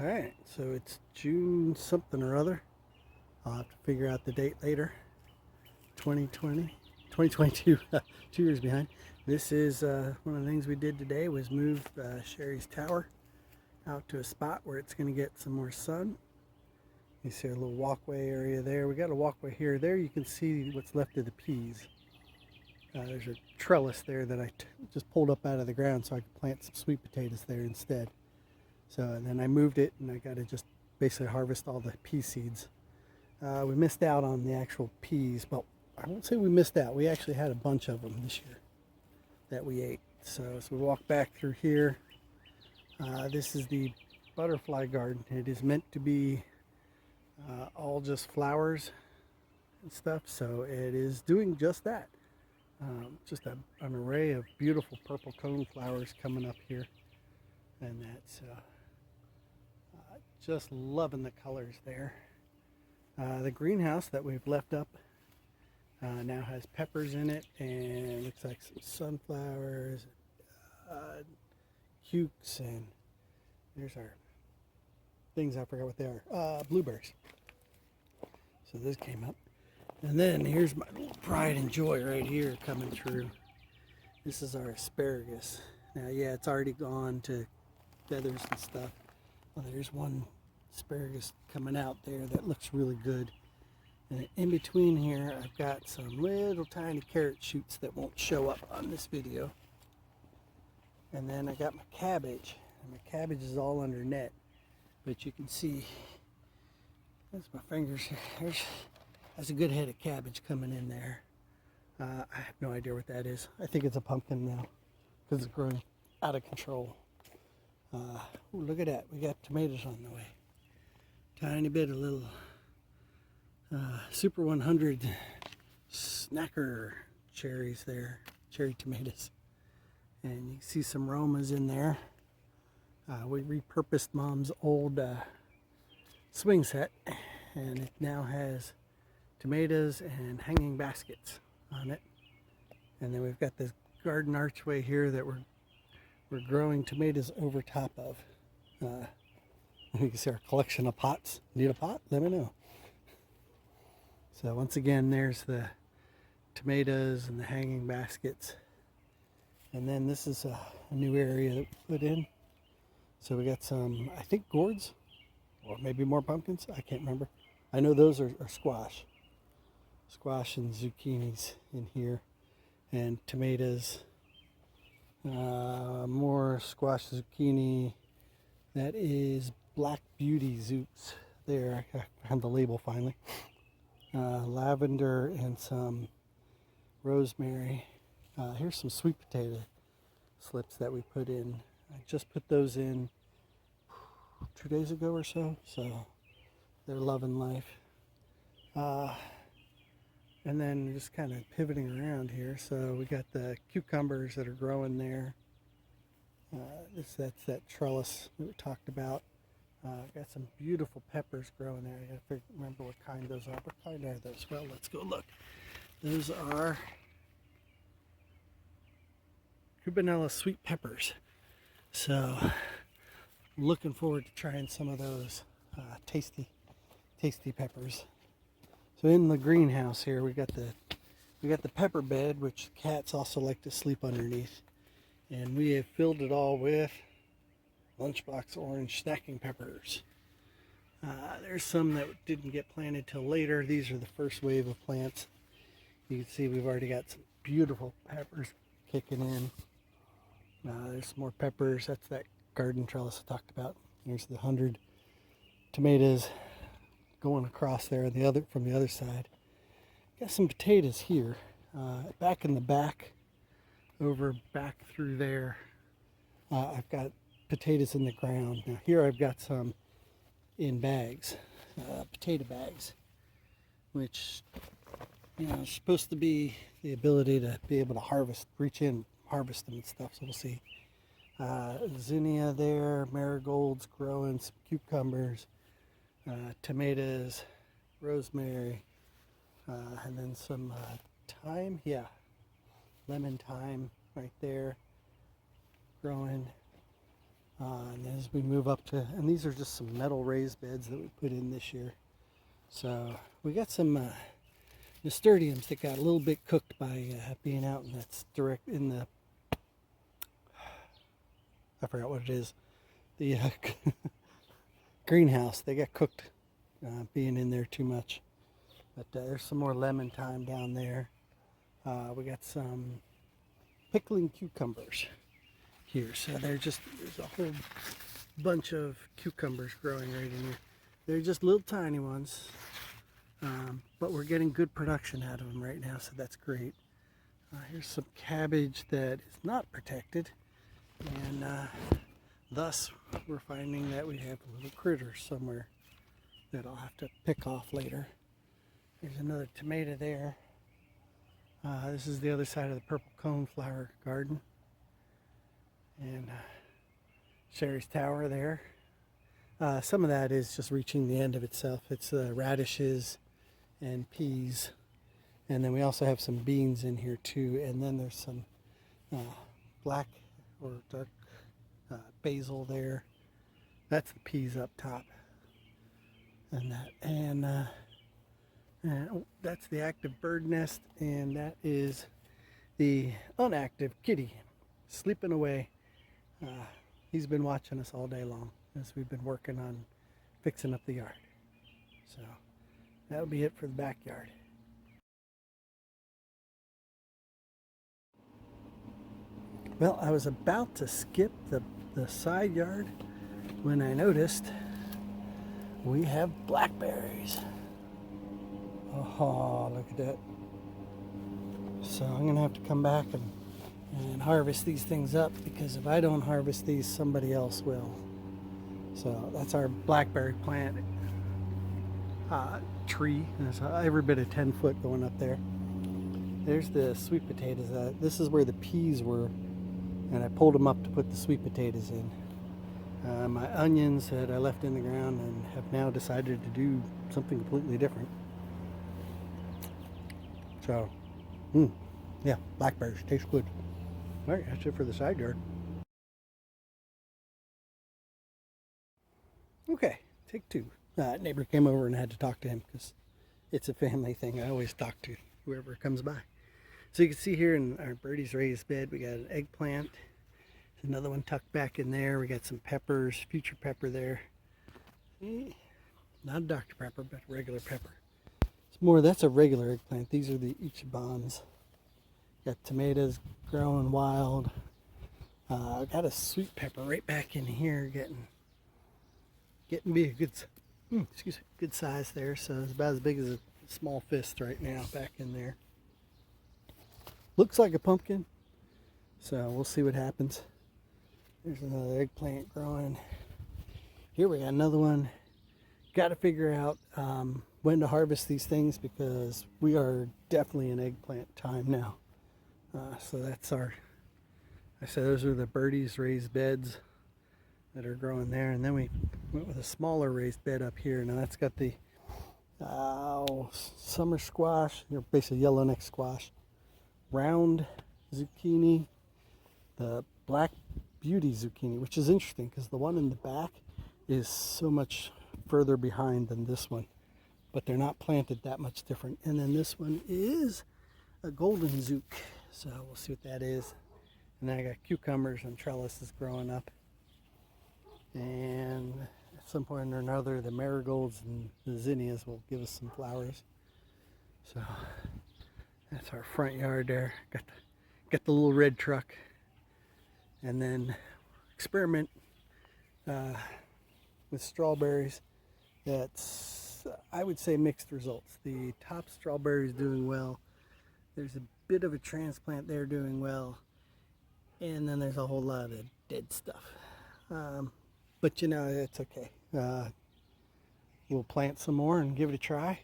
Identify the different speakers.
Speaker 1: Alright, so it's June something or other. I'll have to figure out the date later. 2020, 2022, 2 years behind. This is one of the things we did today was move Sherry's tower out to a spot where it's going to get some more sun. You see a little walkway area there. We got a walkway here. There you can see what's left of the peas. There's a trellis there that I just pulled up out of the ground so I could plant some sweet potatoes there instead. So and then I moved it and I got to just basically harvest all the pea seeds. We missed out on the actual peas. Well, I won't say we missed out. We actually had a bunch of them this year that we ate. So we walked back through here. This is the butterfly garden. It is meant to be all just flowers and stuff. So it is doing just that. Just an array of beautiful purple cone flowers coming up here. And that's just loving the colors there. The greenhouse that we've left up now has peppers in it and looks like some sunflowers, cukes, and there's our things, I forgot what they are, blueberries. So this came up. And then here's my little pride and joy right here coming through. This is our asparagus. Now, yeah, it's already gone to feathers and stuff. Well, there's one asparagus coming out there that looks really good. And in between here, I've got some little tiny carrot shoots that won't show up on this video. And then I got my cabbage. And my cabbage is all under net. But you can see, that's my fingers here. That's a good head of cabbage coming in there. I have no idea what that is. I think it's a pumpkin now because it's growing out of control. Ooh, look at that. We got tomatoes on the way. Tiny bit of little Super 100 snacker cherries there. Cherry tomatoes. And you can see some Romas in there. We repurposed Mom's old swing set. And it now has tomatoes and hanging baskets on it. And then we've got this garden archway here that we're growing tomatoes over top of. You can see our collection of pots. Need a pot? Let me know. So once again, there's the tomatoes and the hanging baskets. And then this is a new area that we put in. So we got some, I think, gourds, or maybe more pumpkins. I can't remember. I know those are squash. Squash and zucchinis in here. And tomatoes. More squash, zucchini. That is Black Beauty Zoops. There, I found the label finally. Lavender and some rosemary. Here's some sweet potato slips that we put in. I just put those in 2 days ago or so, so they're loving life. And then just kind of pivoting around here. So we got the cucumbers that are growing there. That's that trellis that we talked about. Got some beautiful peppers growing there. I gotta remember what kind those are. What kind are those? Well, let's go look. Those are Cubanella sweet peppers. So, looking forward to trying some of those tasty peppers. So in the greenhouse here, we got the pepper bed, which cats also like to sleep underneath, and we have filled it all with Lunchbox orange snacking peppers. There's some that didn't get planted till later. These are the first wave of plants. You can see we've already got some beautiful peppers kicking in. There's some more peppers. That's that garden trellis I talked about. There's the 100 tomatoes going across there from the other side. Got some potatoes here. Back in the back, over back through there, I've got potatoes in the ground. Now here I've got some in bags, potato bags, which is supposed to be the ability to be able to reach in, harvest them and stuff. So we'll see. Zinnia there, marigolds growing, some cucumbers, tomatoes, rosemary, and then some thyme. Yeah, lemon thyme right there growing. And as we move up to, and these are just some metal raised beds that we put in this year. So we got some nasturtiums that got a little bit cooked by being out, and that's direct in the, I forgot what it is, the greenhouse. They got cooked being in there too much. But there's some more lemon thyme down there. We got some pickling cucumbers here. So there's a whole bunch of cucumbers growing right in here. They're just little tiny ones, but we're getting good production out of them right now, so that's great. Here's some cabbage that is not protected, and thus we're finding that we have little critters somewhere that I'll have to pick off later. There's another tomato there. This is the other side of the purple coneflower garden. And Sherry's Tower there. Some of that is just reaching the end of itself. It's radishes and peas. And then we also have some beans in here too. And then there's some black or dark basil there. That's the peas up top. And that. And that's the active bird nest. And that is the unactive kitty sleeping away. He's been watching us all day long as we've been working on fixing up the yard. So that'll be it for the backyard. Well, I was about to skip the side yard when I noticed we have blackberries. Oh, look at that. So I'm gonna have to come back and harvest these things up, because if I don't harvest these, somebody else will. So that's our blackberry plant tree. There's every bit of 10 foot going up there. There's the sweet potatoes. This is where the peas were, and I pulled them up to put the sweet potatoes in. My onions that I left in the ground and have now decided to do something completely different. So, yeah, blackberries taste good. All right, that's it for the side yard. Okay, take two. Neighbor came over and I had to talk to him because it's a family thing. I always talk to whoever comes by. So you can see here in our birdie's raised bed, we got an eggplant. There's another one tucked back in there. We got some peppers, future pepper there. Not a Dr. Pepper, but a regular pepper. It's more, that's a regular eggplant. These are the Ichibans. Got tomatoes growing wild. Got a sweet pepper right back in here, getting big. Good size there. So it's about as big as a small fist right now back in there. Looks like a pumpkin. So we'll see what happens. There's another eggplant growing. Here we got another one. Got to figure out when to harvest these things, because we are definitely in eggplant time now. So that's I said those are the birdies raised beds that are growing there. And then we went with a smaller raised bed up here. Now that's got the summer squash, or basically yellowneck squash, round zucchini, the black beauty zucchini, which is interesting because the one in the back is so much further behind than this one, but they're not planted that much different. And then this one is a golden zook. So we'll see what that is. And then I got cucumbers and trellises growing up. And at some point or another, the marigolds and the zinnias will give us some flowers. So that's our front yard there. Got the little red truck. And then experiment with strawberries. That's, I would say, mixed results. The top strawberry is doing well. There's a bit of a transplant there doing well, and then there's a whole lot of dead stuff. But you know, it's okay. We'll plant some more and give it a try.